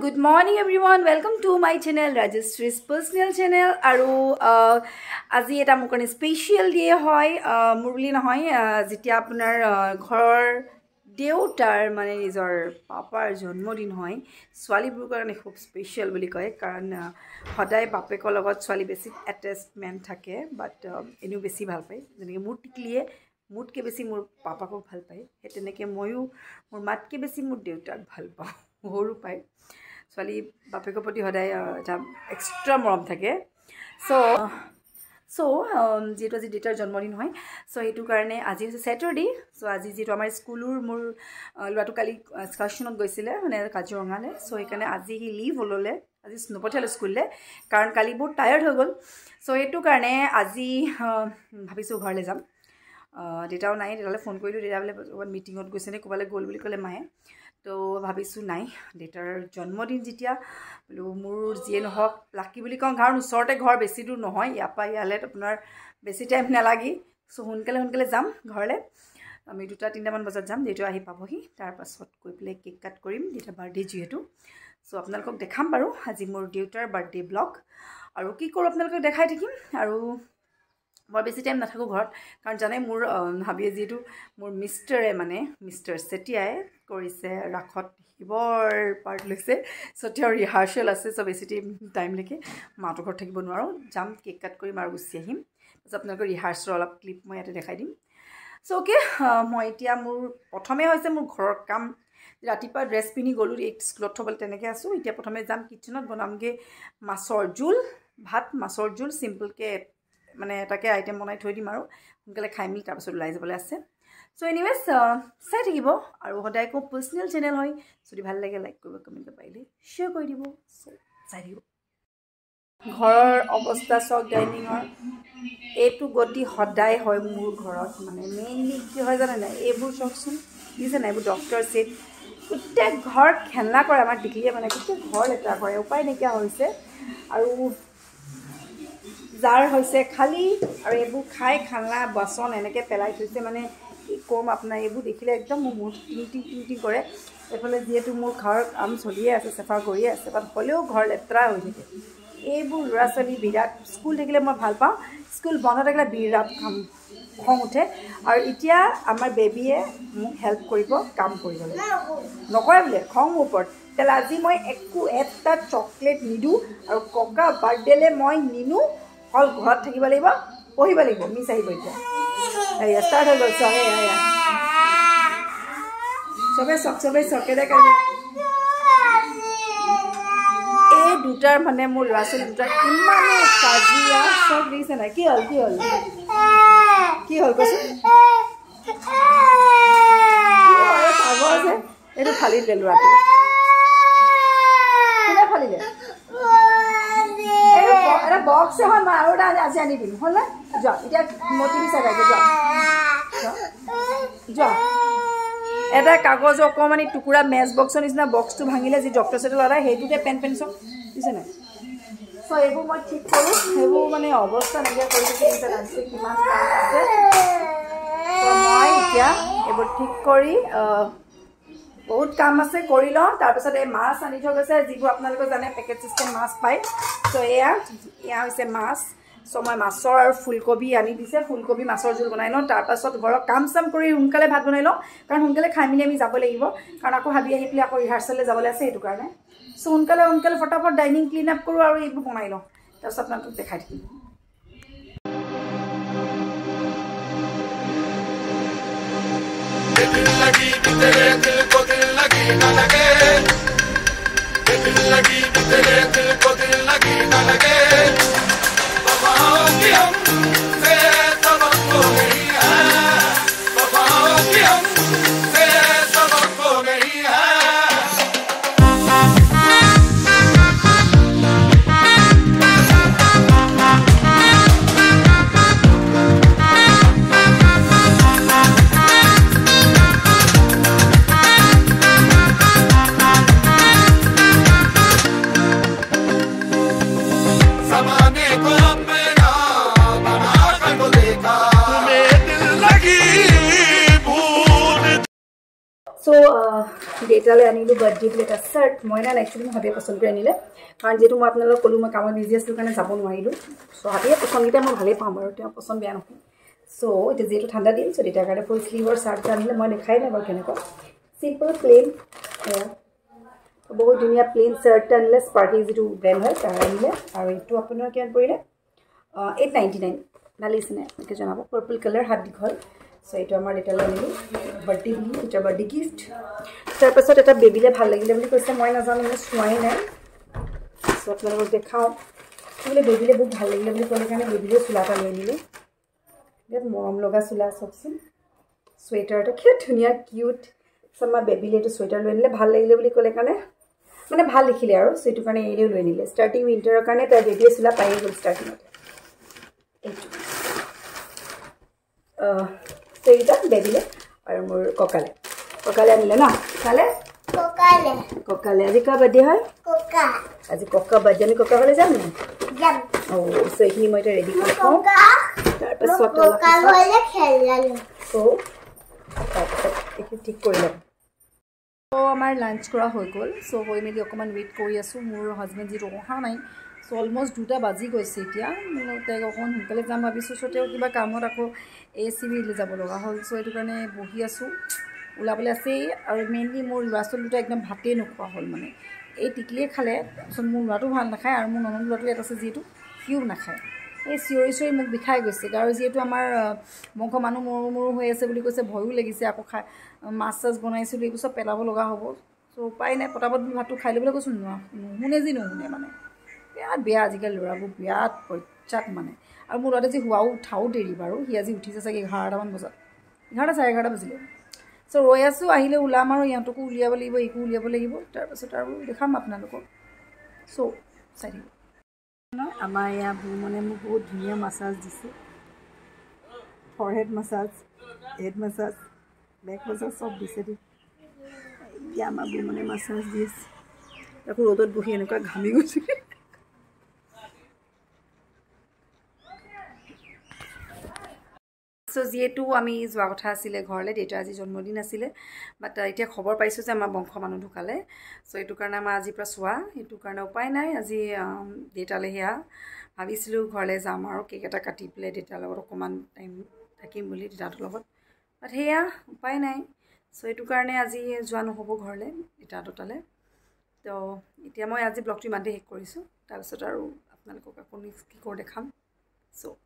good morning everyone. Welcome to my channel Rajeshree's personal channel. Aru আজি এটা মোৰ কাৰণে স্পেশাল ডে হয় মোৰ বুলি নহয় যেতিয়া আপোনাৰ ঘৰৰ দেউতাৰ মানে নিজৰ পাপাৰ জন্মদিন হয় ছোৱালীবোৰ কাৰণে খুব স্পেশাল বুলি কয় কাৰণ সদায় বাপেকৰ লগত ছোৱালী বেছি অ্যাটাচমেন্ট থাকে বাট এনেও বেছি ভাল পায় যেনেকৈ মোৰ টিকলিয়ে মুটকে বেছি মোৰ পাপাকো ভাল পায় সেই তেনেকৈ ময়ো মোৰ মাতকে বেছি মোৰ দেউতাক ভাল পাওঁ সৰু পাই ছোৱালী বাপেকৰ প্ৰতি সদায় এটা এক্সট্ৰা মৰম থাকে সো যেটো আজি ডেটাৰ জন্মদিন হয় সো এইটো কাৰণে আজি হৈছে স্যাটাৰডে সো আজি যেটো আমাৰ স্কুলৰ মোৰ লৰাটো কালি এক্সকাৰশনত গৈছিলে মানে কাজিৰঙালে সো এইকাৰণে আজি হি লিভ হললে আজি নপঠালে স্কুললে কাৰণ কালি বহুত টায়াৰ্ড হৈ গল সো এইটো কাৰণে আজি ভাবিছো ঘৰলে যাম ডেটাও নাই ডেটালে ফোন কৰিলো ডেটা বলে মিটিঙত গৈছে নে কোবালে গল বুলি কলে মায়ে তো ভাবিছো নাই ডেটাৰ জন্মদিন যেতিয়া বলো মোৰ জিয়ে নহক লাকি বুলি কওঁ কাৰণ ওচৰতে ঘৰ বেছি দূৰ নহয় ইয়াপা ইয়ালে আপোনাৰ বেছি টাইম নালাগি সো সোনকালে যাম ঘৰলে আমি 2-3 মান বজাত যাম যেটো আহি পাবহি তাৰ পাছত কৈ প্লে কেক কাট কৰিম যেটা বাৰ্থডে যেহেতু সো আপোনালোকক দেখাম বাৰু আজি মোৰ দেউতাৰ বাৰ্থডে ব্লগ আৰু কি কৰো আপোনালোকক দেখাই থাকিম আৰু বৰ বেছি টাইম নাথাকো ঘৰত কাৰণ জানে মোৰ হাবিয়ে যেটো মোৰ মিষ্টাৰে মানে মিষ্টাৰ সেটিয়াই কৰিছে ৰাখত হিবৰ পাৰ্ট লৈছে সতিয়াৰ ৰিহাৰ্সেল আছে সব বেছি টাইম লেকে মাটো ঘৰত থাকিব নোৱাৰো যাম কেক কাট কৰিম আৰু গুছি আহিম তাৰপিছত আপোনালোকৰ ৰিহাৰ্সেল অলপ ক্লিপ মই ইয়াতে দেখাই দিম সো ওকে মই এতিয়া মোৰ প্ৰথমে হৈছে মোৰ ঘৰৰ কাম ৰাতিপুৱা ড্ৰেছ পিনি গলো এক স্কুলত থবল তেনেকে আছো এতিয়া প্ৰথমে যাম কিচেনত বনামগে মাছৰ জোল ভাত মাছৰ জোল সিম্পল কে মানে এটাকে আইটেম বনাই থৈ দিম আৰু সোনকালে খাই মিল তাৰ পাছত ওলাই যাবলৈ আছে সো এনিৱেজ চাই থাকিব আৰু সদায় কো পাৰ্সোনাল চেনেল হয় যদি ভাল লাগে লাইক কৰিব কমেন্ট পাৰিলে শেয়াৰ কৰি দিব সো চাই থাকিব ঘৰৰ অৱস্থা সক ডাইনিঙৰ এইটো গতি সদায় হয় মোৰ ঘৰত মানে মেইনলি কি হয় জানে না এইবোৰ চকচোন দিছে না এইবোৰ ডক্টৰ সেট গোটেই ঘৰ খেলনা কৰে আমাৰ দিকিয়ে মানে গোটেই ঘৰ লেতেৰা কৰে উপায় নাইকিয়া হৈছে আৰু জাৰ হৈছে খালি আৰু এইবোৰ খাই খানা বাসন এনেকে পেলাই থৈছে মানে কম আপোনাৰ এইবোৰ দেখিলে একদম মোৰ টিংটি কৰে এফালে যেহেতু মোৰ ঘৰ কাম চলিয়ে আছে চাফা কৰিয়ে আছে বাট হলেও ঘৰ লেতেৰা হৈ থাকে এইবোৰ ল'ৰা ছোৱালী বিৰাট স্কুল থাকিলে মই ভাল পাওঁ স্কুল বন্ধ থাকিলে বিৰাট খং উঠে আৰু এতিয়া আমাৰ বেবিয়ে মোক হেল্প কৰিব কাম কৰিবলৈ নকৰে বোলে খং ওপৰত তেল আজি মই এটা চকলেট নিদু আৰু ককা বাৰ্থডেলে মই নিনু হল ঘৰত থাকিব লাগিব পঢ়িব লাগিব মিছ আহিব এতিয়া এয়া ষ্টাৰ্ট হৈ গ'ল চবে চকেৰে কাঢ়িব এই দুটাৰ মানে মোৰ ল'ৰা ছোৱালী দুটাৰ ইমানে কাজিয়া চব দিছে নাই কি হ'ল কৈছে কাগজ এইটো ফালি দিলে ল'ৰাটো কোনে ফালিলে এটা বক্স হয় মই আৰু আজি আনি দিম হলে যোৱা এতিয়া মতি বিচাৰ যোৱা এটা কাগজ অকমানি টুকুৰা মেজ বক্সৰ নিচিনা বক্সটো ভাঙিলে যি ডক্টৰ সেটে লৰাই সেইটোতে পেন চব দিছে নাই সো এইবোৰ মই ঠিক কৰো সেইবোৰ মানে অৱস্থা নাইকিয়া কৰি দিছে আছে কিমান কাম আছে সো মই এতিয়া এইবোৰ ঠিক কৰি বহুত কাম আছে কৰি লওঁ তাৰ পাছত এই মাছ আনি থৈ গৈছে যিবোৰ আপোনালোকে জানে পেকেট সিস্টেম মাছ পায় সো এয়া হৈছে মাছ সো মই মাছৰ আৰু ফুলকবি আনি দিছে ফুলকবি মাছৰ জোল বনাই লওঁ তাৰ পাছত ঘৰৰ কাম চাম কৰি সোনকালে ভাত বনাই লওঁ কাৰণ সোনকালে খাই মিলি আমি যাব লাগিব কাৰণ আকৌ হাবি আহি পেলাই আকৌ ৰিহাৰ্সেললৈ যাবলৈ আছে সেইটো কাৰণে সো সোনকালে ফটাফট ডাইনিং ক্লিন আপ কৰোঁ আৰু এইবোৰ বনাই লওঁ তাৰপিছত আপোনালোকক দেখাই থাকিম लगी तेरे दिल को दिल लगी न लगे दिल लगी तेरे दिल को दिल लगी न लगे वफाओं की हम से सबक हो गई है वफाओं की हम से सबक हो गई है ज़माने को अपना बना দেউতালৈ আনিলোঁ বাৰ্থডে বুলি এটা চাৰ্ট মইনা একচুৱেলি মই ভাবিয়ে পচন্দ কৰি আনিলে কাৰণ যিহেতু মই আপোনালোকক ক'লোঁ মই কামত বিজি আছিলোঁ কাৰণে যাব নোৱাৰিলোঁ চ' ভাবিয়ে পচন্দকেইটা মই ভালেই পাওঁ বাৰু তেওঁ পচন্দ বেয়া নহয় চ' এতিয়া যিহেতু ঠাণ্ডা দিন চ' দেউতাৰ কাৰণে ফুল স্লিভৰ চাৰ্ট আনিলে মই দেখাই নাই বাৰু কেনেকুৱা চিম্পল প্লেইন বহুত ধুনীয়া প্লেইন চাৰ্ট আনিলে স্পাৰ্কিং যিটো ব্ৰেণ্ড হয় তাৰ আনিলে আৰু এইটো আপোনাৰ কিমান পৰিলে 899 ভালেইছেনে এনেকৈ জনাব পাৰ্পল কালাৰ হাত দীঘল চ' এইটো আমাৰ দেউতালৈ আনিলোঁ বাৰ্থডে বুলি এটা বাৰ্থডে গিফ্ট তাৰপাছত এটা বেবীলৈ ভাল লাগিলে বুলি কৈছে মই নাজানো মই চোৱাই নাই চ' আপোনালোকক দেখাওঁ বোলে বেবীলৈ বহুত ভাল লাগিলে বুলি ক'লে কাৰণে বেবীলৈ চোলা এটা লৈ আনিলোঁ বিৰাট মৰম লগা চোলা চাওকচোন চুৱেটাৰ এটা কি ধুনীয়া কিউট চ' আমাৰ বেবীলৈ এইটো চুৱেটাৰ লৈ আনিলে ভাল লাগিলে বুলি ক'লে কাৰণে মানে ভাল দেখিলে আৰু চ' এইটো কাৰণে এৰিও লৈ আনিলে ষ্টাৰ্টিং উইণ্টাৰৰ কাৰণে তাৰ বেবীয়ে চোলা পায়ে গ'ল ষ্টাৰ্টিঙতে এইটো এইকেইটা বেবীলে আৰু মোৰ ককালে আনিলে ন ককালে আজি কাৰ বাৰ্থডে হয় আজি ককা বাৰ্থডে আমি ককা ঘৰলৈ যাম নে চ' এইখিনি মই এতিয়া ৰেডি কৰি থওঁ তাৰপাছত এইখিনি ঠিক কৰি ল'ম চ' আমাৰ লাঞ্চ কৰা হৈ গ'ল চ' হৈ মেলি অকণমান ৱেইট কৰি আছোঁ মোৰ হাজবেণ্ড যিটো অহা নাই চ' অলমষ্ট 2টা বাজি গৈছে এতিয়া তাইক অকণমান সোনকালে যাম ভাবিছোঁ চ' তেওঁ কিবা কামত আকৌ ACBলৈ যাব লগা হ'ল চ' এইটো কাৰণে বহি আছোঁ ওলাবলৈ আছেই আৰু মেইনলি মোৰ ল'ৰা ছোৱালী দুটা একদম ভাতেই নোখোৱা হ'ল মানে এই টিকলিয়ে খালে তাৰপিছত মোৰ ল'ৰাটো ভাল নাখায় আৰু মোৰ ননদ ল'ৰাটো ইয়াত আছে যিহেতু সিও নাখায় এই চিঞৰি চিঞৰি মোক বিষাই গৈছে আৰু যিহেতু আমাৰ বংশ মানুহ মৰো হৈ আছে বুলি কৈছে ভয়ো লাগিছে আকৌ মাছ চাছ বনাইছিলোঁ এইবোৰ চব পেলাব লগা হ'ব চ' উপায় নাই পটাপট ভাতটো খাই ল'বলৈ কৈছোঁ নুশুনে মানে বিৰাট বেয়া আজিকালি ল'ৰাবোৰ বিৰাট পৰ্যাত মানে আৰু মোৰ ল'ৰাটো আজি শোৱাও উঠাও দেৰি বাৰু সি আজি উঠিছে চাগে 11টামান বজাত 11টা চাৰে 11টা বাজিলে চ' ৰৈ আছোঁ আহিলে ওলাম আৰু ইহঁতকো উলিয়াব লাগিব এইকো উলিয়াব লাগিব তাৰপাছত আৰু দেখাম আপোনালোকক চ' চাই থাকিব আমাৰ ইয়াত মানে মোক বহুত ধুনীয়া মাছাজ দিছে forehead massage head massage back massage চব দিছে দেই এতিয়া আমাৰ মানে মাছাজ দি আছে আকৌ ৰ'দত বহি এনেকুৱা ঘামি গৈছে চ' যিহেতু আমি যোৱা কথা আছিলে ঘৰলৈ দেউতাৰ আজি জন্মদিন আছিলে বাট এতিয়া খবৰ পাইছোঁ যে আমাৰ বংশ মানুহ ঢুকালে চ' এইটো কাৰণে আমাৰ আজিৰ পৰা চোৱা সেইটো কাৰণে উপায় নাই আজি দেউতালৈ সেয়া ভাবিছিলোঁ ঘৰলৈ যাম আৰু কেক এটা কাটি পেলাই দেউতাৰ লগত অকণমান টাইম থাকিম বুলি দেউতাহঁতৰ লগত বাট সেয়া উপায় নাই চ' এইটো কাৰণে আজি যোৱা নহ'ব ঘৰলৈ দেউতাহঁতৰ তালৈ তো এতিয়া মই আজি ব্লগটো ইমানতে শেষ কৰিছোঁ তাৰপিছত আৰু আপোনালোকক আকৌ নেক্সট কি কৰোঁ দেখাম চ'